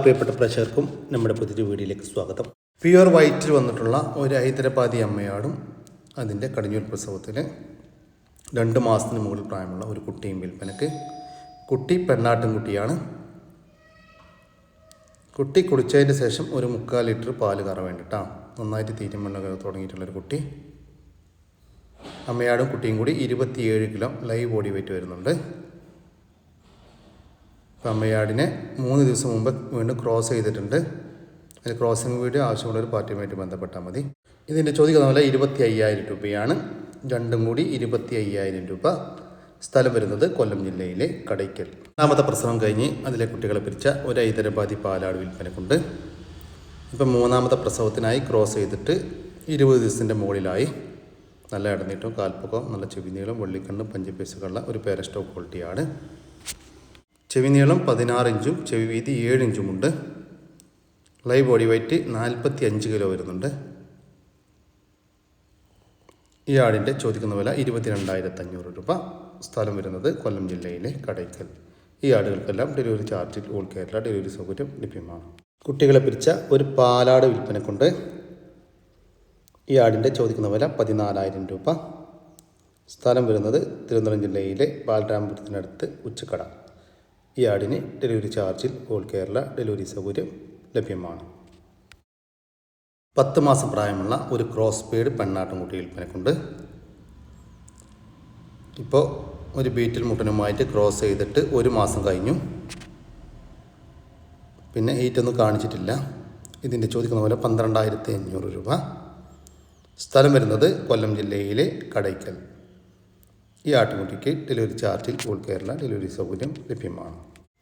പ്രിയപ്പെട്ട പ്രേക്ഷകർക്കും നമ്മുടെ പുതിയൊരു വീഡിയോയിലേക്ക് സ്വാഗതം. പ്യുവർ വൈറ്റിൽ വന്നിട്ടുള്ള ഒരു ഹൈദരാബാദി അമ്മയാടും അതിൻ്റെ കടിഞ്ഞൂൽ പ്രസവത്തിന് 2 മാസത്തിന് മുകളിൽ പ്രായമുള്ള ഒരു കുട്ടിയും വിൽപ്പനക്ക്. കുട്ടി പെണ്ണാട്ടുംകുട്ടിയാണ്. കുട്ടി കുടിച്ചതിന് ശേഷം ഒരു 3/4 ലിറ്റർ പാല് കറ വേണ്ടിയിട്ടാണ്. നന്നായിട്ട് തീറ്റമണ്ണൊക്കെ തുടങ്ങിയിട്ടുള്ളൊരു കുട്ടി. അമ്മയാടും കുട്ടിയും കൂടി 27 കിലോ ലൈവ് ബോഡി വെയിറ്റ് വരുന്നുണ്ട്. അമ്മയാടിനെ 3 ദിവസം മുമ്പ് വീണ്ടും ക്രോസ് ചെയ്തിട്ടുണ്ട്. അതിൽ ക്രോസിംഗ് വീഡിയോ ആവശ്യമുള്ളൊരു പാർട്ടിയുമായിട്ട് ബന്ധപ്പെട്ടാൽ മതി. ഇതിൻ്റെ ചോദിക്കുന്ന വില 25,000 രൂപയാണ്. രണ്ടും കൂടി 25,000 രൂപ. സ്ഥലം വരുന്നത് കൊല്ലം ജില്ലയിലെ കടയ്ക്കൽ. 2ാമത്തെ പ്രസവം കഴിഞ്ഞ് അതിലെ കുട്ടികളെ പിരിച്ച ഒരു ഹൈദരാബാദി പാലാട് വിൽപ്പനക്കുണ്ട്. ഇപ്പം 3ാമത്തെ പ്രസവത്തിനായി ക്രോസ് ചെയ്തിട്ട് 20 ദിവസത്തിൻ്റെ മുകളിലായി. നല്ല ഇടനീട്ടവും കാൽപ്പൊക്കവും നല്ല ചെവിനീളം വെള്ളിക്കണ്ണും പഞ്ചപേസുകളുള്ള ഒരു പേരസ്റ്റോ ക്വാളിറ്റിയാണ്. ചെവി നീളം 16 ഇഞ്ചും ചെവി വീതി 7 ഇഞ്ചുമുണ്ട്. ലൈവ് ബോഡി വെയ്റ്റ് 45 കിലോ വരുന്നുണ്ട്. ഈ ആടിൻ്റെ ചോദിക്കുന്ന വില 22,500 രൂപ. സ്ഥലം വരുന്നത് കൊല്ലം ജില്ലയിലെ കടയ്ക്കൽ. ഈ ആടുകൾക്കെല്ലാം ഡെലിവറി ചാർജിൽ ഓൾ കേരള ഡെലിവറി സൗകര്യം ലഭ്യമാണ്. കുട്ടികളെ പിരിച്ച ഒരു പാലാട് വിൽപ്പനക്കുണ്ട്. ഈ ആടിൻ്റെ ചോദിക്കുന്ന വില 14,000 രൂപ. സ്ഥലം വരുന്നത് തിരുവനന്തപുരം ജില്ലയിലെ ബാലരാമപുരത്തിനടുത്ത് ഉച്ചക്കട. ഈ ആടിന് ഡെലിവറി ചാർജിൽ ഓൾ കേരള ഡെലിവറി സൗകര്യം ലഭ്യമാണ്. 10 മാസം പ്രായമുള്ള ഒരു ക്രോസ് ബീഡ് പെണ്ണാട്ടുംകുട്ടി വിൽപ്പനക്കുണ്ട്. ഇപ്പോൾ ഒരു ബീറ്റിൽ മുട്ടനുമായിട്ട് ക്രോസ് ചെയ്തിട്ട് 1 മാസം കഴിഞ്ഞു. പിന്നെ ഹീറ്റൊന്നും കാണിച്ചിട്ടില്ല. ഇതിൻ്റെ ചോദിക്കുന്ന പോലെ 12,500 രൂപ. സ്ഥലം വരുന്നത് കൊല്ലം ജില്ലയിലെ കടയ്ക്കൽ. ഈ ആട്ടുകുട്ടിക്ക് ഡെലിവറി ചാർജിൽ ഓൾ കേരള ഡെലിവറി സൗകര്യം ലഭ്യമാണ്.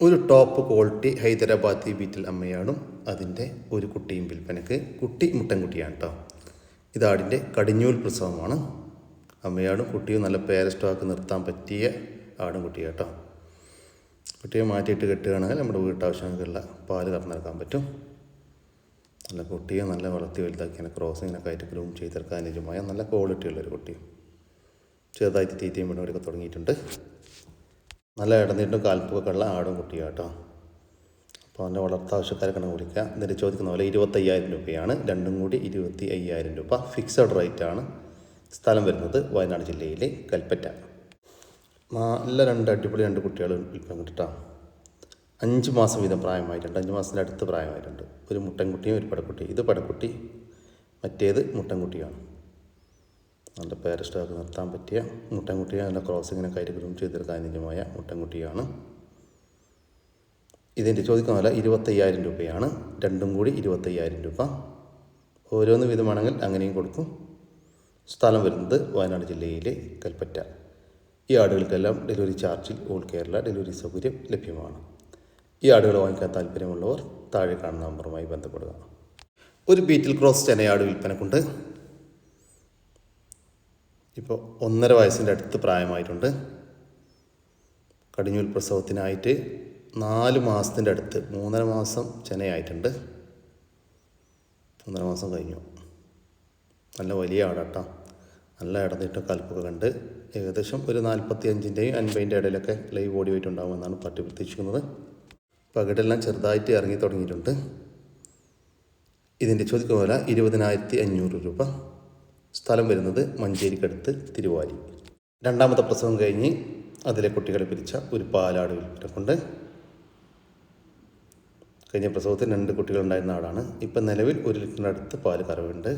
ഒരു ടോപ്പ് ക്വാളിറ്റി ഹൈദരാബാദി ബീറ്റിൽ അമ്മയാടും അതിൻ്റെ ഒരു കുട്ടിയും വിൽപ്പനക്ക്. കുട്ടി മുട്ടൻകുട്ടിയാണ് കേട്ടോ. ഇതാടിൻ്റെ കടിഞ്ഞൂൽ പ്രസവമാണ്. അമ്മയാടും കുട്ടിയും നല്ല പേരസ്റ്റോക്ക് നിർത്താൻ പറ്റിയ ആടും കുട്ടിയാണ് കേട്ടോ. കുട്ടിയെ മാറ്റിയിട്ട് കെട്ടുകയാണെങ്കിൽ നമ്മുടെ വീട്ടാവശ്യങ്ങൾക്കുള്ള പാല് കറന്നെടുക്കാൻ പറ്റും. നല്ല കുട്ടിയെ നല്ല വളർത്തി വലുതാക്കിയാണ് ക്രോസിങ്ങിനൊക്കെ ആയിട്ട് ഗ്രൂം ചെയ്തെടുക്കാൻ അനുയോജ്യമായ നല്ല ക്വാളിറ്റിയുള്ളൊരു കുട്ടി. ചെറുതായിട്ട് തീറ്റയും വീടുകളൊക്കെ തുടങ്ങിയിട്ടുണ്ട്. നല്ല ഇടനീട്ടും കാൽപ്പൊക്കെ ഉള്ള ആടും കുട്ടിയാട്ടോ. അപ്പോൾ അതിൻ്റെ വളർത്താവശ്യക്കാരൊക്കെ വിളിക്കുക. ഇതിൻ്റെ ചോദിക്കുന്ന പോലെ 25,000 രൂപയാണ്. രണ്ടും കൂടി 25,000 രൂപ. ഫിക്സഡ് റേറ്റാണ്. സ്ഥലം വരുന്നത് വയനാട് ജില്ലയിലെ കൽപ്പറ്റ. നല്ല 2 അടിപൊളി 2 കുട്ടികൾ വിൽക്കാൻ കിട്ടാം. 5 മാസം വീതം പ്രായമായിട്ടുണ്ട്. 5 മാസത്തിൻ്റെ അടുത്ത് പ്രായമായിട്ടുണ്ട്. ഒരു മുട്ടൻകുട്ടിയും ഒരു പടക്കുട്ടി. ഇത് പടക്കുട്ടി, മറ്റേത് മുട്ടൻകുട്ടിയാണ്. നല്ല പേരസ്റ്റോക്ക് നിർത്താൻ പറ്റിയ മുട്ടൻകുട്ടിയാണ്. നല്ല ക്രോസിങ്ങിനൊക്കെ ആയിട്ട് ഗ്രൂം ചെയ്തെടുക്കാൻ അനുയോജ്യമായ മുട്ടൻകുട്ടിയാണ്. ഇതിൻ്റെ ചോദിക്കുന്ന വില 25,000 രൂപയാണ്. രണ്ടും കൂടി 25,000 രൂപ. ഓരോന്ന് വിധമാണെങ്കിൽ അങ്ങനെയും കൊടുക്കും. സ്ഥലം വരുന്നത് വയനാട് ജില്ലയിലെ കൽപ്പറ്റ. ഈ ആടുകൾക്കെല്ലാം ഡെലിവറി ചാർജിൽ ഓൾ കേരള ഡെലിവറി സൗകര്യം ലഭ്യമാണ്. ഈ ആടുകൾ വാങ്ങിക്കാൻ താല്പര്യമുള്ളവർ താഴെ കാണുന്ന നമ്പറുമായി ബന്ധപ്പെടുക. ഒരു ബീറ്റിൽ ക്രോസ് ചെനയാട് വിൽപ്പനക്കുണ്ട്. ഇപ്പോൾ 1.5 വയസ്സിൻ്റെ അടുത്ത് പ്രായമായിട്ടുണ്ട്. കടിഞ്ഞൂൽ പ്രസവത്തിനായിട്ട് 4 മാസത്തിൻ്റെ അടുത്ത് 3.5 മാസം ചെനയായിട്ടുണ്ട്. 1.5 മാസം കഴിഞ്ഞു. നല്ല വലിയ ആടാട്ടോ. നല്ല ഇടനീട്ടം കൽപ്പൊക്കെ കണ്ട് ഏകദേശം ഒരു 45-ൻ്റെയും 50-ൻ്റെ ഇടയിലൊക്കെ ലൈവ് ബോഡി വെയിറ്റ് ഉണ്ടാകുമെന്നാണ് പട്ടി പ്രതീക്ഷിക്കുന്നത്. പകടെല്ലാം ചെറുതായിട്ട് ഇറങ്ങി തുടങ്ങിയിട്ടുണ്ട്. ഇതിൻ്റെ ചോദിക്കുന്ന വില 20,500 രൂപ. സ്ഥലം വരുന്നത് മഞ്ചേരിക്കടുത്ത് തിരുവാലി. 2ാമത്തെ പ്രസവം കഴിഞ്ഞ് അതിലെ കുട്ടികളെ പിരിച്ച ഒരു പാലാട് വിൽപ്പനക്കുണ്ട്. കഴിഞ്ഞ പ്രസവത്തിൽ 2 കുട്ടികളുണ്ടായിരുന്ന ആടാണ്. ഇപ്പം നിലവിൽ 1 ലിറ്ററിൻ്റെ അടുത്ത് പാല് കറവുണ്ട്.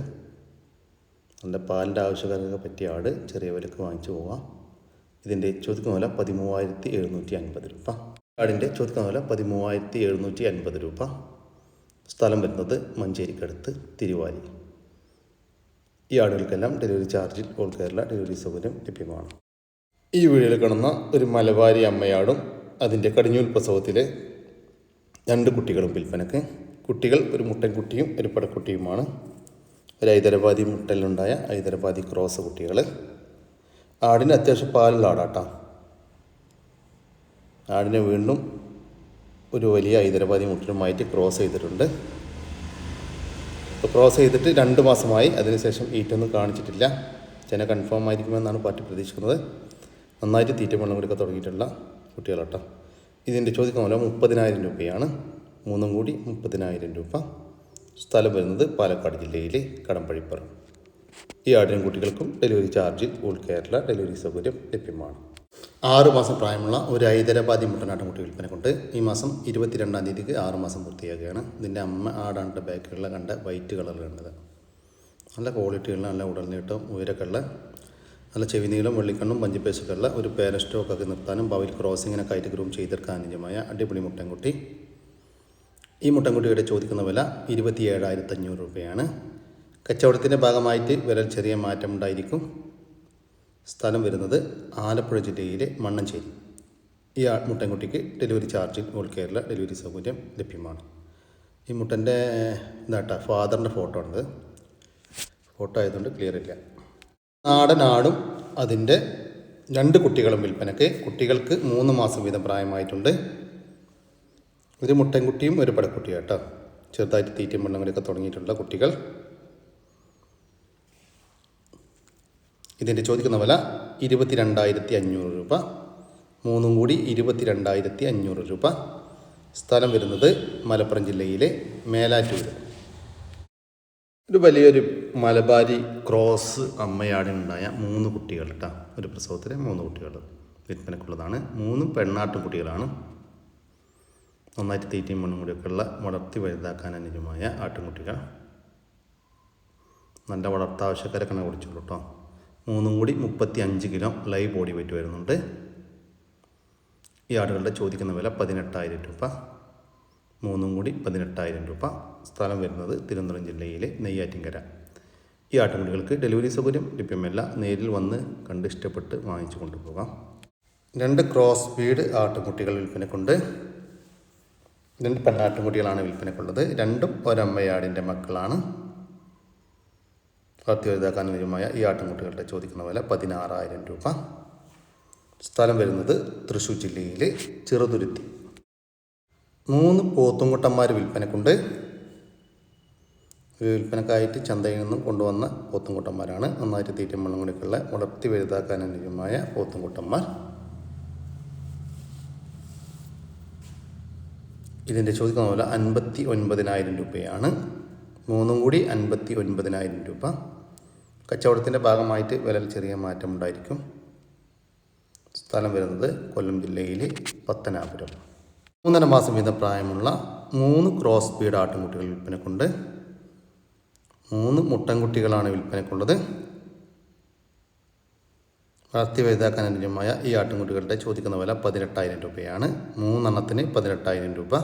നല്ല പാലിൻ്റെ ആവശ്യക്കാരൊക്കെ പറ്റിയ ആട് ചെറിയ വിലക്ക് വാങ്ങിച്ചു പോവാം. ഇതിൻ്റെ ചോദിക്കുന്ന വില 13,750 രൂപ. ആടിൻ്റെ ചോദിക്കുന്ന വില 13,750 രൂപ. സ്ഥലം വരുന്നത് മഞ്ചേരിക്കടുത്ത് തിരുവാലി. ഈ ആടുകൾക്കെല്ലാം ഡെലിവറി ചാർജിൽ ഓൾ കേരള ഡെലിവറി സൗകര്യം ലഭ്യമാണ്. ഈ വീഡിയോയിൽ കാണുന്ന ഒരു മലബാരി അമ്മയാടും അതിൻ്റെ കടിഞ്ഞൂൽ പ്രസവത്തിലെ 2 കുട്ടികളും വിൽപ്പനക്ക്. കുട്ടികൾ ഒരു മുട്ടൻകുട്ടിയും ഒരു പടക്കുട്ടിയുമാണ്. ഒരു ഹൈദരാബാദി മുട്ടലിലുണ്ടായ ഹൈദരാബാദി ക്രോസ് കുട്ടികൾ. ആടിന് അത്യാവശ്യം പാലുള്ള ആടാട്ടാ. ആടിനെ വീണ്ടും ഒരു വലിയ ഹൈദരാബാദി മുട്ടലുമായിട്ട് ക്രോസ് ചെയ്തിട്ടുണ്ട്. ക്രോസ് ചെയ്തിട്ട് 2 മാസമായി. അതിനുശേഷം ഈറ്റൊന്നും കാണിച്ചിട്ടില്ല. ചെന കൺഫേം ആയിരിക്കുമെന്നാണ് പാർട്ടി പ്രതീക്ഷിക്കുന്നത്. നന്നായിട്ട് തീറ്റ വെള്ളം കൊടുക്കാൻ തുടങ്ങിയിട്ടുള്ള കുട്ടികളാട്ടോ. ഇതിൻ്റെ ചോദിക്കുന്ന പോലെ 30,000 രൂപയാണ്. മൂന്നും കൂടി 30,000 രൂപ. സ്ഥലം വരുന്നത് പാലക്കാട് ജില്ലയിലെ കടമ്പഴിപ്പുറം. ഈ ആടിനും കുട്ടികൾക്കും ഡെലിവറി ചാർജിൽ ഓൾ കേരള ഡെലിവറി സൗകര്യം ലഭ്യമാണ്. 6 മാസം പ്രായമുള്ള ഒരു ഹൈദരാബാദി മുട്ടനാട്ടൻ കുട്ടി വിൽപ്പന കൊണ്ട് ഈ മാസം 22-ാം തീയതിക്ക് 6 മാസം പൂർത്തിയാക്കുകയാണ്. ഇതിൻ്റെ അമ്മ ആടാണ് ബാക്കിലുള്ള കണ്ട വൈറ്റ് കളറിൽ കണ്ടത്. നല്ല ക്വാളിറ്റിയുള്ള നല്ല ഉടൽ നീട്ടം ഉയരക്കുള്ള നല്ല ചെവി നീളം വെള്ളിക്കണ്ണും പഞ്ചിപ്പേശൊക്കെയുള്ള ഒരു പേര സ്റ്റോക്കൊക്കെ നിർത്താനും ഭാവിയിൽ ക്രോസിങ്ങിനൊക്കെ ആയിട്ട് ഗ്രൂം ചെയ്തെടുക്കാൻ അനുയോജ്യമായ അടിപൊളി മുട്ടൻകുട്ടി. ഈ മുട്ടൻകുട്ടിയുടെ ചോദിക്കുന്ന വില 27,500 രൂപയാണ്. കച്ചവടത്തിൻ്റെ ഭാഗമായിട്ട് വില ചെറിയ മാറ്റമുണ്ടായിരിക്കും. സ്ഥലം വരുന്നത് ആലപ്പുഴ ജില്ലയിലെ മണ്ണഞ്ചേരി. ഈ മുട്ടൻകുട്ടിക്ക് ഡെലിവറി ചാർജിൽ ഓൾ കേരള ഡെലിവറി സൗകര്യം ലഭ്യമാണ്. ഈ മുട്ടൻ്റെ ഫാദറിൻ്റെ ഫോട്ടോ ഉണ്ട്. ഫോട്ടോ ആയതുകൊണ്ട് ക്ലിയർ ഇല്ല. നാടനാടും അതിൻ്റെ 2 കുട്ടികളും വിൽപ്പനയ്ക്ക്. കുട്ടികൾക്ക് 3 മാസം വീതം പ്രായമായിട്ടുണ്ട്. ഒരു മുട്ടൻകുട്ടിയും ഒരു പടക്കുട്ടിയും കേട്ടോ. ചെറുതായിട്ട് തീറ്റയും വെള്ളങ്ങളൊക്കെ തുടങ്ങിയിട്ടുള്ള കുട്ടികൾ. ഇതിൻ്റെ ചോദിക്കുന്ന വില 22,500 രൂപ. മൂന്നും കൂടി 22,500 രൂപ. സ്ഥലം വരുന്നത് മലപ്പുറം ജില്ലയിലെ മേലാറ്റൂർ. ഒരു വലിയൊരു മലബാരി ക്രോസ് അമ്മയാടിനുണ്ടായ 3 കുട്ടികൾ കേട്ടോ. ഒരു പ്രസവത്തിലെ 3 കുട്ടികൾ വിൽപ്പനക്കുള്ളതാണ്. 3 പെണ്ണാട്ടും കുട്ടികളാണ്. നന്നായിട്ട് തീറ്റയും മണ്ണും കൂടിയൊക്കെ ഉള്ള വളർത്തി വലുതാക്കാൻ അനുയോജ്യമായ ആട്ടുംകുട്ടികൾ. നല്ല വളർത്താവശ്യക്കാരൊക്കെ കുടിച്ചോളൂ കേട്ടോ. 3 കൂടി 35 കിലോ ലൈവ് ബോഡി വെയിറ്റ് വരുന്നുണ്ട്. ഈ ആടുകളുടെ ചോദിക്കുന്ന വില 18,000 രൂപ. 3 കൂടി 18,000 രൂപ. സ്ഥലം വരുന്നത് തിരുവനന്തപുരം ജില്ലയിലെ നെയ്യാറ്റിൻകര. ഈ ആട്ടുകുട്ടികൾക്ക് ഡെലിവറി സൗകര്യം ലഭ്യമല്ല. നേരിൽ വന്ന് കണ്ട് ഇഷ്ടപ്പെട്ട് വാങ്ങിച്ചു കൊണ്ടുപോകാം. 2 ക്രോസ് ബീഡ് ആട്ടുകുട്ടികൾ വിൽപ്പനക്കുണ്ട്. 2 പെണ്ണാട്ടുകുട്ടികളാണ് വിൽപ്പനക്കുള്ളത്. 2ഉം ഒരമ്മയാടിൻ്റെ മക്കളാണ്. വളർത്തി വലുതാക്കാൻ അനുയോജ്യമായ ഈ ആട്ടുകുട്ടികളുടെ ചോദിക്കുന്ന വില 16,000 രൂപ. സ്ഥലം വരുന്നത് തൃശ്ശൂർ ജില്ലയിലെ ചെറുതുരുത്തി. 3 പോത്തുംകുട്ടന്മാർ വിൽപ്പനക്കുണ്ട്. വിൽപ്പനക്കായിട്ട് ചന്തയിൽ നിന്നും കൊണ്ടുവന്ന പോത്തുംകുട്ടന്മാരാണ്. നന്നായിട്ട് തീറ്റയും വെള്ളം കൂടിയൊക്കെയുള്ള വളർത്തി വലുതാക്കാൻ അനുയോജ്യമായ പോത്തുംകുട്ടന്മാർ. ഇതിൻ്റെ ചോദിക്കുന്ന വില 59,000 രൂപയാണ്. 3 കൂടി 59,000 രൂപ. കച്ചവടത്തിൻ്റെ ഭാഗമായിട്ട് വിലയിൽ ചെറിയ മാറ്റമുണ്ടായിരിക്കും. സ്ഥലം വരുന്നത് കൊല്ലം ജില്ലയിലെ പത്തനാപുരം. 3.5 മാസം വീതം പ്രായമുള്ള 3 ക്രോസ് ബീഡ് ആട്ടുംകുട്ടികൾ വിൽപ്പനക്കുണ്ട്. 3 മുട്ടൻകുട്ടികളാണ് വിൽപ്പനക്കുള്ളത്. വളർത്തി വലുതാക്കാൻ അനുയോജ്യമായ ഈ ആട്ടുംകുട്ടികളുടെ ചോദിക്കുന്ന വില 18,000 രൂപയാണ്. 3 എണ്ണത്തിന് 18,000 രൂപ.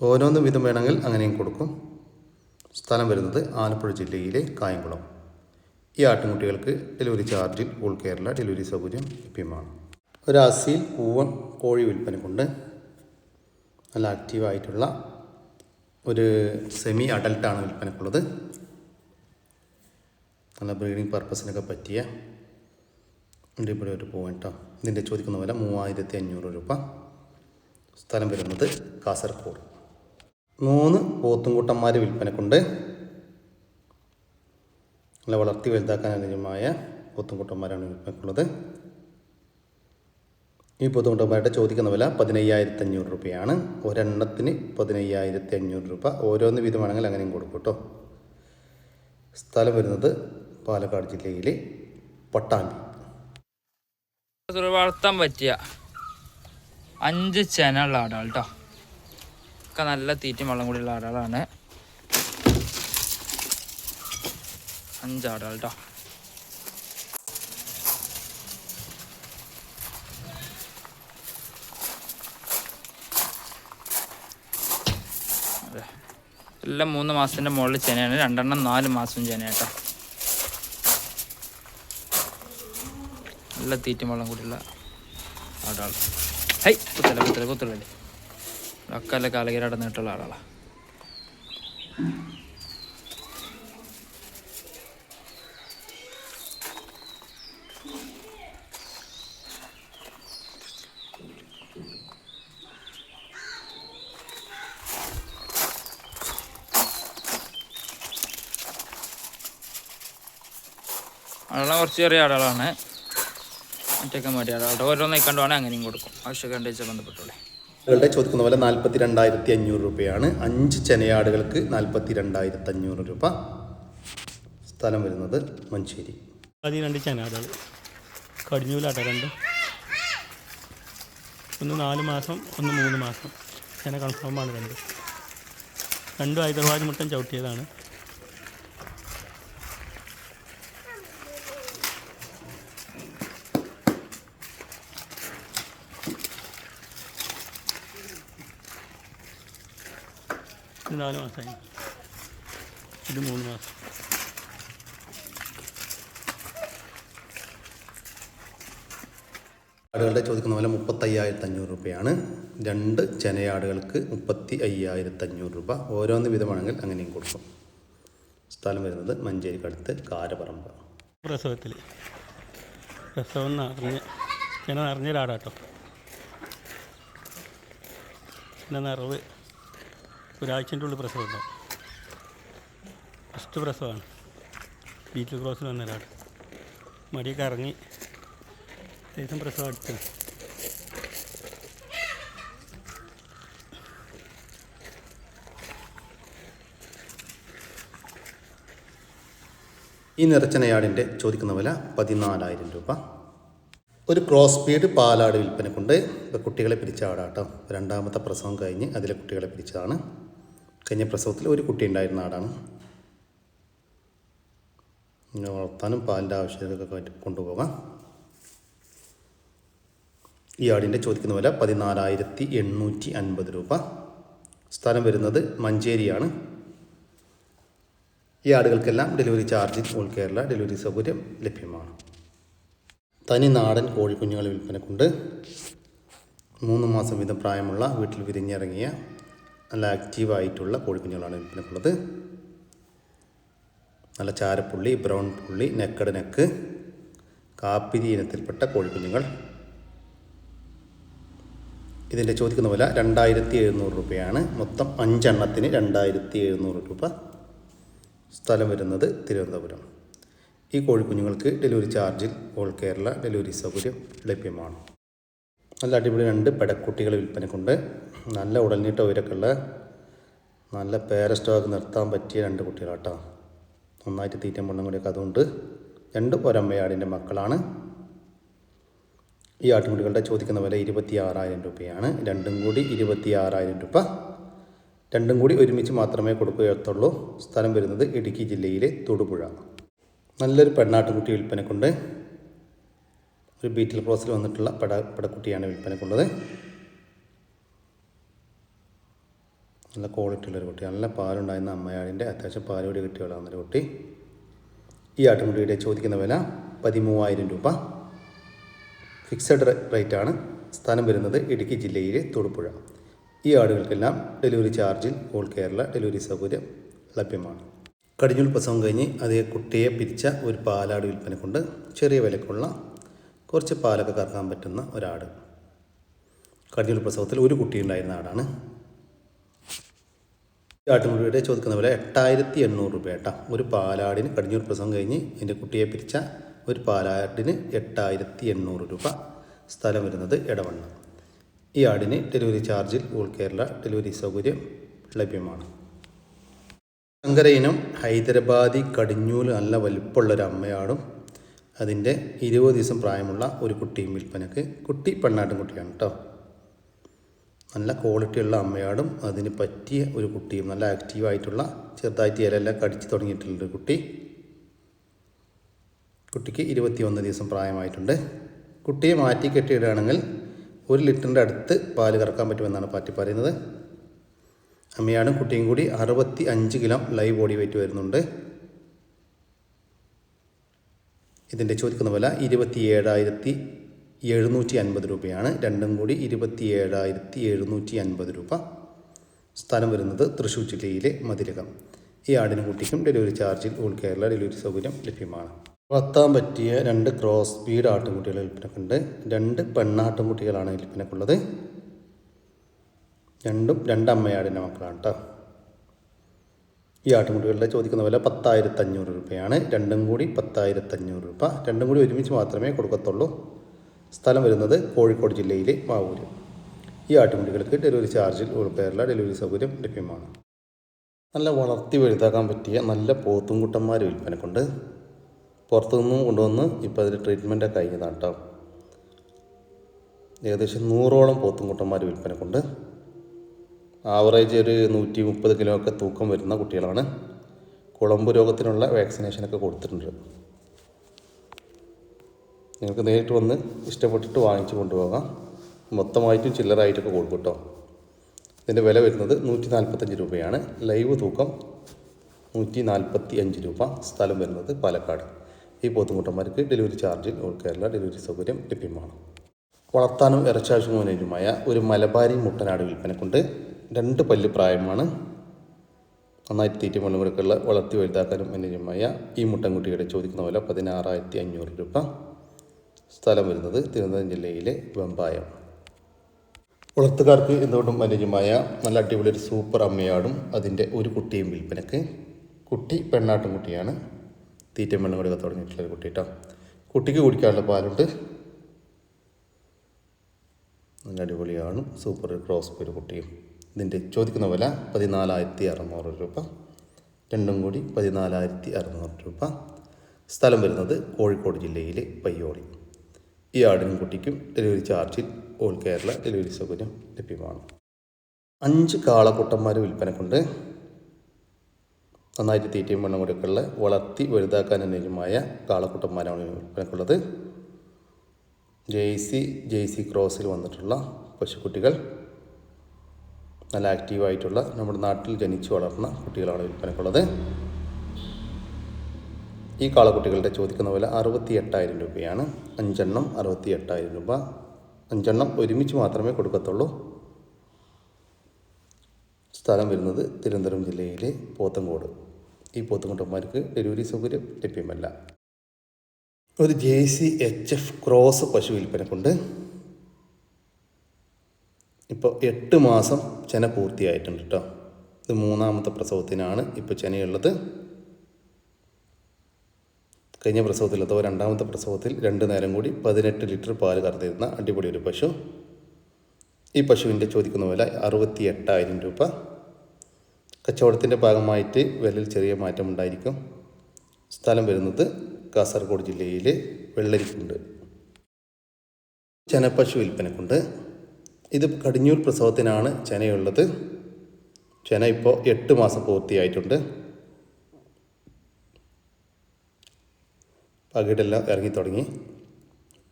ഓരോന്നും വീതം വേണമെങ്കിൽ അങ്ങനെയും കൊടുക്കും. സ്ഥലം വരുന്നത് ആലപ്പുഴ ജില്ലയിലെ കായംകുളം. ഈ ആട്ടുംകുട്ടികൾക്ക് ഡെലിവറി ചാർജിൽ ഓൾ കേരള ഡെലിവറി സൗകര്യം ലഭ്യമാണ്. ഒരു അസീൽ പൂവൻ കോഴി വിൽപ്പനക്കുണ്ട്. നല്ല ആക്റ്റീവായിട്ടുള്ള ഒരു സെമി അഡൽട്ടാണ് വിൽപ്പനക്കുള്ളത്. നല്ല ബ്രീഡിങ് പർപ്പസിനൊക്കെ പറ്റിയ അടിപൊളി ഒരു പൂവൻ കേട്ടോ. ഇതിൻ്റെ ചോദിക്കുന്ന വില 3,500 രൂപ. സ്ഥലം വരുന്നത് കാസർഗോഡ്. 3 പോത്തുംകുട്ടന്മാർ വിൽപ്പനക്കുണ്ട്. നല്ല വളർത്തി വലുതാക്കാൻ അനുയോജ്യമായ പോത്തുംകുട്ടന്മാരാണ് വിൽപ്പനക്കുള്ളത്. ഈ പോത്തുംകുട്ടന്മാരുടെ ചോദിക്കുന്ന വില 15,500 രൂപയാണ്. ഒരെണ്ണത്തിന് 15,500 രൂപ. ഓരോന്ന് വീതമാണെങ്കിൽ അങ്ങനെയും കൊടുക്കും കേട്ടോ. സ്ഥലം വരുന്നത് പാലക്കാട് ജില്ലയിലെ പട്ടാമ്പി. വളർത്താൻ പറ്റിയ 5 ചെനയുള്ള ആടാൾ കേട്ടോ. ഒക്കെ നല്ല തീറ്റയും വെള്ളം കൂടിയുള്ള ആടാളാണ്. 5 ആടാൾ കേട്ടോ. എല്ലാം 3 മാസത്തിൻ്റെ മുകളിൽ ചെനയാണ്. 2 എണ്ണം 4 മാസം ചെന കേട്ടോ. നല്ല തീറ്റയും വെള്ളം കൂടിയുള്ള ആടാൾ. ഹൈ കുത്തല്ലേ ഒക്കെ കാലകീര നീട്ടുള്ള ആളാണ്. ആളെ കുറച്ച് ചെറിയ ആളുകളാണ്. മറ്റൊക്കെ മറ്റേ ആളാട്ടോ. ഓരോന്ന് കണ്ടുവാണെങ്കിൽ അങ്ങനെയും കൊടുക്കും. ആവശ്യമൊക്കെ ഉണ്ടെന്ന് വെച്ചാൽ ബന്ധപ്പെട്ടോളെ. ആടുകളുടെ ചോദിക്കുന്ന പോലെ 42,500 രൂപയാണ്. 5 ചെനയാടുകൾക്ക് 42,500 രൂപ. സ്ഥലം വരുന്നത് മഞ്ചേരി. 12 ചെനാടുകൾ കടിഞ്ഞൂലാട്ടോ, രണ്ടും. ഒന്ന് 4 മാസം, ഒന്ന് 3 മാസം. ചെന കൺഫേമാണ് രണ്ടും ഹൈദരാബാദ് മുട്ടൻ ചവിട്ടിയതാണ്. ഇത് 4 മാസമായി, ഇത് 3 മാസം. ആടുകളുടെ ചോദിക്കുന്ന പോലെ 35,500 രൂപയാണ്. 2 ചെനയാടുകൾക്ക് 35,500 രൂപ. ഓരോന്ന് വിധമാണെങ്കിൽ അങ്ങനെയും കൊടുക്കും. സ്ഥലം വരുന്നത് മഞ്ചേരിക്കടുത്ത് കാരപറമ്പ്. പ്രസവം ചെന നിറഞ്ഞൊരാടാട്ടോ. ചെന നിറവ് ഒരാഴ്ചൻ്റെ ഉള്ളിൽ പ്രസവം ഉണ്ടാവും. ഫസ്റ്റ് പ്രസവമാണ്. ബീറ്റിൽ ക്രോസിൽ വന്നൊരാട് മടിയൊക്കെ ഇറങ്ങി ദിവസം പ്രസവം അടുത്ത്. ഈ നിറച്ചനയാടിൻ്റെ ചോദിക്കുന്ന വില 14,000 രൂപ. ഒരു ക്രോസ് ബീഡ് പാലാട് വിൽപ്പനക്കുണ്ട്. ഇപ്പോൾ കുട്ടികളെ പിരിച്ച ആടാട്ടോ. രണ്ടാമത്തെ പ്രസവം കഴിഞ്ഞ് അതിലെ കുട്ടികളെ പിരിച്ചതാണ്. കഴിഞ്ഞ പ്രസവത്തിൽ ഒരു കുട്ടി ഉണ്ടായിരുന്ന ആടാണ്. വളർത്താനും പാലിൻ്റെ ആവശ്യങ്ങൾക്കൊക്കെ കൊണ്ടുപോകാം. ഈ ആടിൻ്റെ ചോദിക്കുന്ന വില 14,850 രൂപ. സ്ഥലം വരുന്നത് മഞ്ചേരിയാണ്. ഈ ആടുകൾക്കെല്ലാം ഡെലിവറി ചാർജിൽ ഓൾ കേരള ഡെലിവറി സൗകര്യം ലഭ്യമാണ്. തനി നാടൻ കോഴിക്കുഞ്ഞുങ്ങൾ വിൽപ്പനക്കുണ്ട്. 3 മാസം വീതം പ്രായമുള്ള വീട്ടിൽ വിരിഞ്ഞിറങ്ങിയ നല്ല ആക്റ്റീവായിട്ടുള്ള കോഴിക്കുഞ്ഞുങ്ങളാണ് വിൽപ്പനക്കുള്ളത്. നല്ല ചാരപ്പുള്ളി, ബ്രൗൺ പുള്ളി, നെക്കട് നെക്ക്, കാപ്പിരി ഇനത്തിൽപ്പെട്ട കോഴിക്കുഞ്ഞുങ്ങൾ. ഇതിൻ്റെ ചോദിക്കുന്ന വില 2,700 രൂപയാണ്. മൊത്തം 5 എണ്ണത്തിന് 2,700 രൂപ. സ്ഥലം വരുന്നത് തിരുവനന്തപുരം. ഈ കോഴിക്കുഞ്ഞുങ്ങൾക്ക് ഡെലിവറി ചാർജിൽ ഓൾ കേരള ഡെലിവറി സൗകര്യം ലഭ്യമാണ്. നല്ല അടിപൊളി 2 പെടക്കുട്ടികൾ വിൽപ്പനക്കുണ്ട്. നല്ല ഉടൽനീട്ട ഉയരക്കുള്ള നല്ല പേരസ്റ്റോക്ക് നിർത്താൻ പറ്റിയ 2 കുട്ടികളാട്ടോ. നന്നായിട്ട് തീറ്റം വെള്ളം കൂടിയൊക്കെ അതുകൊണ്ട് 2 ഒരമ്മയാടിൻ്റെ മക്കളാണ്. ഈ ആട്ടുകുട്ടികളുടെ ചോദിക്കുന്ന വില 26,000 രൂപയാണ്. 2 കൂടി 26,000 രൂപ. 2 കൂടി ഒരുമിച്ച് മാത്രമേ കൊടുക്കുകയുള്ളൂ. സ്ഥലം വരുന്നത് ഇടുക്കി ജില്ലയിലെ തൊടുപുഴ. നല്ലൊരു പെണ്ണാട്ടുകുട്ടി വിൽപ്പനക്കുണ്ട്. ഒരു ബീറ്റിൽ ക്രോസിൽ വന്നിട്ടുള്ള പെടക്കുട്ടിയാണ് വിൽപ്പനക്കുള്ളത്. നല്ല ക്വാളിറ്റി ഉള്ളൊരു കുട്ടി. നല്ല പാലുണ്ടായിരുന്ന അമ്മയാടിൻ്റെ അത്യാവശ്യം പാലുകൂടി കിട്ടിയുള്ളൊരു കുട്ടി. ഈ ആട്ടുകുട്ടിയുടെ ചോദിക്കുന്ന വില 13,000 രൂപ. ഫിക്സഡ് റേറ്റാണ്. സ്ഥലം വരുന്നത് ഇടുക്കി ജില്ലയിലെ തൊടുപുഴ. ഈ ആടുകൾക്കെല്ലാം ഡെലിവറി ചാർജിൽ ഓൾ കേരള ഡെലിവറി സൗകര്യം ലഭ്യമാണ്. കടിഞ്ഞൂൽ പ്രസവം കഴിഞ്ഞ് അതേ കുട്ടിയെ പിരിച്ച ഒരു പാലാട് വിൽപ്പനക്കുണ്ട്. ചെറിയ വിലക്കുള്ള കുറച്ച് പാലൊക്കെ കറക്കാൻ പറ്റുന്ന ഒരാട്. കടിഞ്ഞൂൽ പ്രസവത്തിൽ ഒരു കുട്ടി ഉണ്ടായിരുന്ന ആടാണ്. ഈ ആട്ടുമുടിയുടെ ചോദിക്കുന്ന വില 8,800 രൂപ കേട്ടോ. ഒരു പാലാടിന് കടിഞ്ഞൂൽ പ്രസവം കഴിഞ്ഞ് എൻ്റെ കുട്ടിയെ പിരിച്ച ഒരു പാലാടിന് 8,800 രൂപ. സ്ഥലം വരുന്നത് എടവണ്ണ. ഈ ആടിന് ഡെലിവറി ചാർജിൽ ഓൾ കേരള ഡെലിവറി സൗകര്യം ലഭ്യമാണ്. സങ്കര ഇനം ഹൈദരാബാദി കടിഞ്ഞൂൽ നല്ല വലിപ്പമുള്ളൊരു അമ്മയാടും അതിൻ്റെ 20 ദിവസം പ്രായമുള്ള ഒരു കുട്ടിയും വിൽപ്പനക്ക്. കുട്ടി പെണ്ണാട്ടും കുട്ടിയാണ് കേട്ടോ. നല്ല ക്വാളിറ്റിയുള്ള അമ്മയാടും അതിന് പറ്റിയ ഒരു കുട്ടിയും നല്ല ആക്റ്റീവായിട്ടുള്ള ചെറുതായിട്ട് ഇലയെല്ലാം കടിച്ച് തുടങ്ങിയിട്ടുള്ളൊരു കുട്ടി. കുട്ടിക്ക് 21 ദിവസം പ്രായമായിട്ടുണ്ട്. കുട്ടിയെ മാറ്റി കെട്ടിയിടുകയാണെങ്കിൽ 1 ലിറ്ററിൻ്റെ അടുത്ത് പാല് കറക്കാൻ പറ്റുമെന്നാണ് പാറ്റി പറയുന്നത്. അമ്മയാടും കുട്ടിയും കൂടി 65 കിലോ ലൈവ് ബോഡി വെയിറ്റ് വരുന്നുണ്ട്. ഇതിൻ്റെ ചോദിക്കുന്ന വില 27,750 രൂപയാണ്. 2 കൂടി 27,750 രൂപ. സ്ഥലം വരുന്നത് തൃശ്ശൂർ ജില്ലയിലെ മതിലകം. ഈ ആടിനും കുട്ടിക്കും ഡെലിവറി ചാർജിൽ ഓൾ കേരള ഡെലിവറി സൗകര്യം ലഭ്യമാണ്. വളർത്താൻ പറ്റിയ 2 ക്രോസ് ബീഡ് ആട്ടുംകുട്ടികൾ വിൽപ്പനക്കുണ്ട്. 2 പെണ്ണാട്ടുംകുട്ടികളാണ് വിൽപ്പനക്കുള്ളത്. 2 അമ്മയാടിൻ്റെ മക്കളാണ് കേട്ടോ. ഈ ആട്ടുംകുട്ടികളുടെ ചോദിക്കുന്ന വില 10,500 രൂപയാണ്. 2 കൂടി 10,500 രൂപ. 2 കൂടി ഒരുമിച്ച് മാത്രമേ കൊടുക്കത്തുള്ളൂ. സ്ഥലം വരുന്നത് കോഴിക്കോട് ജില്ലയിലെ മാവൂര്. ഈ ഈ ആട്ടുകുട്ടികൾക്ക് ഡെലിവറി ചാർജിൽ ഉൾപ്പെടെയുള്ള ഡെലിവറി സൗകര്യം ലഭ്യമാണ്. നല്ല വളർത്തി വലുതാക്കാൻ പറ്റിയ നല്ല പോത്തുംകുട്ടന്മാർ വിൽപ്പനക്കുണ്ട്. പുറത്തുനിന്നും കൊണ്ടുവന്ന് ഇപ്പോൾ അതിൽ ട്രീറ്റ്മെൻറ്റൊക്കെ കഴിഞ്ഞതാണ് കേട്ടോ. ഏകദേശം 100ഓളം പോത്തുംകുട്ടന്മാർ വിൽപ്പനക്കുണ്ട്. ആവറേജ് ഒരു 130 കിലോ ഒക്കെ തൂക്കം വരുന്ന കുട്ടികളാണ്. കുളമ്പ് രോഗത്തിനുള്ള വാക്സിനേഷനൊക്കെ കൊടുത്തിട്ടുണ്ട്. നിങ്ങൾക്ക് നേരിട്ട് വന്ന് ഇഷ്ടപ്പെട്ടിട്ട് വാങ്ങിച്ച് കൊണ്ടുപോകാം. മൊത്തമായിട്ടും ചില്ലറായിട്ടൊക്കെ കൊടുക്കും കേട്ടോ. ഇതിൻ്റെ വില വരുന്നത് 145 രൂപയാണ്. ലൈവ് തൂക്കം 145 രൂപ. സ്ഥലം വരുന്നത് പാലക്കാട്. ഈ പോത്തുംകുട്ടന്മാർക്ക് ഡെലിവറി ചാർജിൽ ഓൾ കേരള ഡെലിവറി സൗകര്യം ലഭ്യമാണ്. വളർത്താനും ഇറച്ചാവശ്യത്തിനുമായ ഒരു മലബാരി മുട്ടനാട് വിൽപ്പനക്കുണ്ട്. 2 പല്ല് പ്രായമാണ്. നന്നായിട്ട് തീറ്റയും വെള്ളം കൊടുക്കുള്ള വളർത്തി വലുതാക്കാനും അനുയോജ്യമായ ഈ മുട്ടൻകുട്ടിയുടെ ചോദിക്കുന്ന വില 16,500 രൂപ. സ്ഥലം വരുന്നത് തിരുവനന്തപുരം ജില്ലയിലെ വെമ്പായം. വളർത്തുകാർക്ക് എന്തുകൊണ്ടും അനുയോജ്യമായ നല്ല അടിപൊളി ഒരു സൂപ്പർ അമ്മയാടും അതിൻ്റെ ഒരു കുട്ടിയും വിൽപ്പനക്ക്. കുട്ടി പെണ്ണാട്ടും കുട്ടിയാണ്. തീറ്റയും വെള്ളം കൊടുക്കാൻ തുടങ്ങിയിട്ടുള്ള ഒരു കുട്ടി കേട്ടോ. കുട്ടിക്ക് കുടിക്കാനുള്ള പാലുണ്ട്. നല്ല അടിപൊളിയാണ്. സൂപ്പർ ക്രോസ് ഒരു കുട്ടിയും. ഇതിൻ്റെ ചോദിക്കുന്ന വില 14,600 രൂപ. രണ്ടും കൂടി 14,600 രൂപ. സ്ഥലം വരുന്നത് കോഴിക്കോട് ജില്ലയിലെ പയ്യോളി. ഈ ആടിനും കുട്ടിക്കും ഡെലിവറി ചാർജിൽ ഓൾ കേരള ഡെലിവറി സൗകര്യം ലഭ്യമാണ്. 5 കാളക്കുട്ടന്മാർ വിൽപ്പനക്കുണ്ട്. നന്നായിട്ട് തീറ്റയും വെള്ളം കൊടുക്കുള്ള വളർത്തി വലുതാക്കാൻ അനുയോജ്യമായ കാളക്കുട്ടന്മാരാണ് വിൽപ്പനക്കുള്ളത്. ജേഴ്സി ക്രോസിൽ വന്നിട്ടുള്ള പശുക്കുട്ടികൾ. നല്ല ആക്റ്റീവായിട്ടുള്ള നമ്മുടെ നാട്ടിൽ ജനിച്ചു വളർന്ന കുട്ടികളാണ് വിൽപ്പനക്കുള്ളത്. ഈ കാളക്കുട്ടികളുടെ ചോദിക്കുന്ന വില 68,000 രൂപയാണ്. 5 എണ്ണം 68,000 രൂപ. 5 എണ്ണം ഒരുമിച്ച് മാത്രമേ കൊടുക്കത്തുള്ളൂ. സ്ഥലം വരുന്നത് തിരുവനന്തപുരം ജില്ലയിലെ പോത്തങ്കോട്. ഈ പോത്തുകുട്ടന്മാർക്ക് ഡെലിവറി സൗകര്യം ലഭ്യമല്ല. ഒരു ജേഴ്സി HF ക്രോസ് പശു വിൽപ്പനക്കുണ്ട്. ഇപ്പോൾ 8 മാസം ചെന പൂർത്തിയായിട്ടുണ്ട് കേട്ടോ. ഇത് 3ാമത്തെ പ്രസവത്തിനാണ് ഇപ്പോൾ ചെനയുള്ളത്. കഴിഞ്ഞ പ്രസവത്തിൽ അഥവാ 2ാമത്തെ പ്രസവത്തിൽ 2 നേരം കൂടി 18 ലിറ്റർ പാല് കറന്നിരുന്ന അടിപൊളി ഒരു പശു. ഈ പശുവിൻ്റെ ചോദിക്കുന്ന വില 68,000 രൂപ. കച്ചവടത്തിൻ്റെ ഭാഗമായിട്ട് വിലയിൽ ചെറിയ മാറ്റമുണ്ടായിരിക്കും. സ്ഥലം വരുന്നത് കാസർഗോഡ് ജില്ലയിലെ വെള്ളരിക്കുണ്ട്. ചെനപ്പശു വിൽപ്പനക്കുണ്ട്. ഇത് കടിഞ്ഞൂൽ പ്രസവത്തിനാണ് ചെനയുള്ളത്. ചെന ഇപ്പോൾ 8 മാസം പൂർത്തിയായിട്ടുണ്ട്. പകിടെല്ലാം ഇറങ്ങി തുടങ്ങി.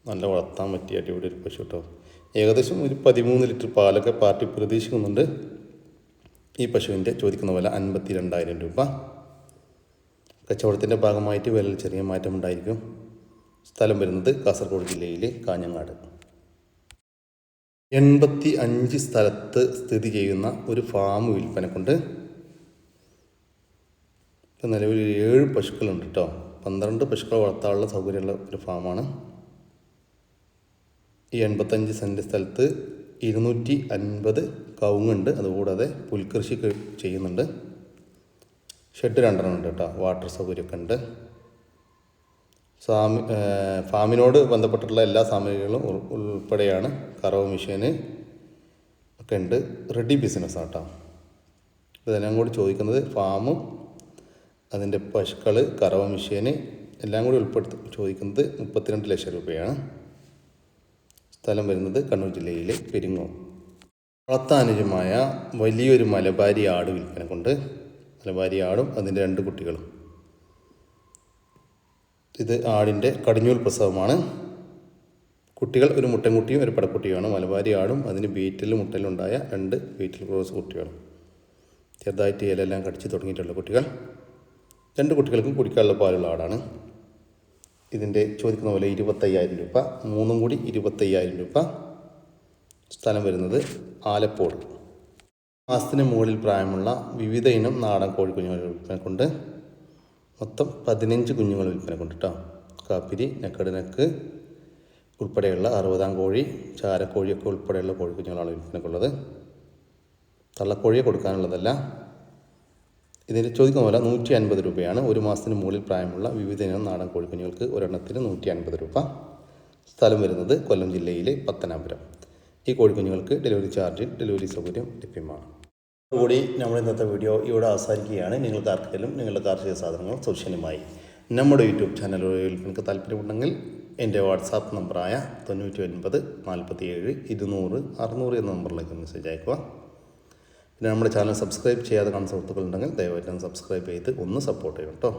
നല്ല വളർത്താൻ പറ്റിയ അടിപൊളി ഒരു പശു കേട്ടോ. ഏകദേശം ഒരു 13 ലിറ്റർ പാലൊക്കെ പാർട്ടി പ്രതീക്ഷിക്കുന്നുണ്ട്. ഈ പശുവിൻ്റെ ചോദിക്കുന്ന വില 52,000 രൂപ. കച്ചവടത്തിൻ്റെ ഭാഗമായിട്ട് വിലയിൽ ചെറിയ മാറ്റമുണ്ടായിരിക്കും. സ്ഥലം വരുന്നത് കാസർഗോഡ് ജില്ലയിലെ കാഞ്ഞങ്ങാട്. 85 സ്ഥലത്ത് സ്ഥിതി ചെയ്യുന്ന ഒരു ഫാം വിൽപ്പനക്കുണ്ട്. ഇപ്പം നിലവിൽ 7 പശുക്കളുണ്ട് കേട്ടോ. 12 പശുക്കളെ വളർത്താനുള്ള സൗകര്യമുള്ള ഒരു ഫാമാണ്. ഈ 85 സെൻറ്റ് സ്ഥലത്ത് 250 കവുങ്ങുണ്ട്. അതുകൂടാതെ പുൽകൃഷി ചെയ്യുന്നുണ്ട്. ഷെഡ് 2 ഉണ്ട് കേട്ടോ. വാട്ടർ സൗകര്യമൊക്കെ ഉണ്ട്. ഫാമിനോട് ബന്ധപ്പെട്ടിട്ടുള്ള എല്ലാ സാമഗ്രികളും ഉൾപ്പെടെയാണ്. കറവ മെഷീന് ഒക്കെ ഉണ്ട്. റെഡി ബിസിനസ്സാണ് കേട്ടോ. ഇതെല്ലാം കൂടി ചോദിക്കുന്നത് ഫാമും അതിൻ്റെ പശുക്കൾ, കറവ മെഷീന് എല്ലാം കൂടി ഉൾപ്പെടുത്തി ചോദിക്കുന്നത് 32 ലക്ഷം രൂപയാണ്. സ്ഥലം വരുന്നത് കണ്ണൂർ ജില്ലയിലെ പെരിങ്ങോം. വളർത്താനുജമായ വലിയൊരു മലബാരി ആട് വിൽപ്പനക്കുണ്ട്. മലബാരി ആടും അതിൻ്റെ 2 കുട്ടികളും. ഇത് ആടിൻ്റെ കടിഞ്ഞൂൽ പ്രസവമാണ്. കുട്ടികൾ ഒരു മുട്ടൻകുട്ടിയും ഒരു പടക്കുട്ടിയുമാണ്. മലബാരി ആടും അതിന് മുട്ടലുണ്ടായ 2 ബീറ്റിൽ ക്രോസ് കുട്ടികളും. ചെറുതായിട്ട് ഇലയെല്ലാം കടിച്ച് തുടങ്ങിയിട്ടുള്ള കുട്ടികൾ. 2 കുട്ടികൾക്കും കുടിക്കാനുള്ള പാലുള്ള ആടാണ്. ഇതിൻ്റെ ചോദിക്കുന്ന പോലെ 25,000 രൂപ. 3ഉം കൂടി 25,000 രൂപ. സ്ഥലം വരുന്നത് ആലപ്പോട്. മാസത്തിന് മുകളിൽ പ്രായമുള്ള വിവിധ ഇനം നാടൻ കോഴിക്കുഞ്ഞുങ്ങൾ വിൽപ്പനക്കുണ്ട്. മൊത്തം 15 കുഞ്ഞുങ്ങൾ വിൽപ്പനക്കുണ്ട് കേട്ടോ. കാപ്പിരി, നെക്കട് ഉൾപ്പെടെയുള്ള 60 കോഴി, ചാരക്കോഴിയൊക്കെ ഉൾപ്പെടെയുള്ള കോഴിക്കുഞ്ഞുങ്ങളാണ് വിൽപ്പനക്കുള്ളത്. തള്ളക്കോഴിയെ കൊടുക്കാനുള്ളതല്ല. ഇതിൻ്റെ ചോദിക്കുന്ന പോലെ 150 രൂപയാണ്. 1 മാസത്തിന് മുകളിൽ പ്രായമുള്ള വിവിധ ഇനം നാടൻ കോഴിക്കുഞ്ഞുങ്ങൾക്ക് ഒരെണ്ണത്തിന് 150 രൂപ. സ്ഥലം വരുന്നത് കൊല്ലം ജില്ലയിലെ പത്തനാപുരം. ഈ കോഴിക്കുഞ്ഞുങ്ങൾക്ക് ഡെലിവറി ചാർജിൽ ഡെലിവറി സൗകര്യം ലഭ്യമാണ്. കൂടി നമ്മൾ ഇന്നത്തെ വീഡിയോ ഇവിടെ അവസാനിക്കുകയാണ്. നിങ്ങൾക്ക് ആർക്കെങ്കിലും നിങ്ങളുടെ കാർഷിക സാധനങ്ങൾ സൗജന്യമായി നമ്മുടെ യൂട്യൂബ് ചാനലുകളിൽ നിങ്ങൾക്ക് താല്പര്യമുണ്ടെങ്കിൽ എൻ്റെ വാട്സാപ്പ് നമ്പറായ 99 47 200 600 എന്ന നമ്പറിലേക്ക് മെസ്സേജ് അയക്കുക. പിന്നെ നമ്മുടെ ചാനൽ സബ്സ്ക്രൈബ് ചെയ്യാതെ കാണുന്ന സുഹൃത്തുക്കളുണ്ടെങ്കിൽ ദയവായിട്ട് സബ്സ്ക്രൈബ് ചെയ്ത് ഒന്ന് സപ്പോർട്ട് ചെയ്യണം കേട്ടോ.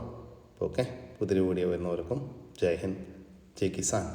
ഓക്കെ, പുതിയൊരു വീഡിയോ വരുന്നവർക്കും ജയ് ഹിന്ദ്, ജയ് കിസാൻ.